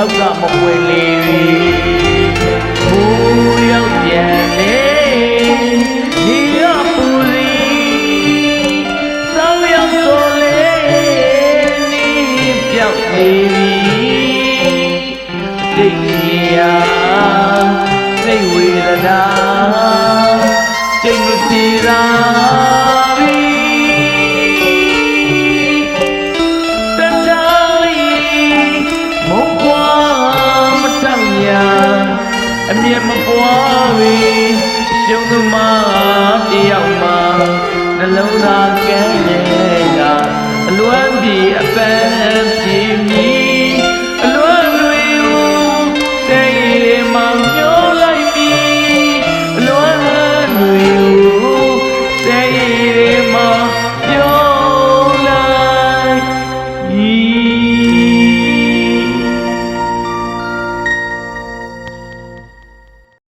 နောက်ကမပွင့်လေဘူရောက်ပြန်လေဒီရပူစီစောင်းရောက်တော်လေနီးပြောက်နေပြီတိတ်ကြီးရာစိတ်ဝေဒနာစိတ်မပြေတာအမြင်မပွားပြီရှုံးသမားတယောက်မှနှလုံးသားကဲနေတာအလွမ်းပြေအပန်း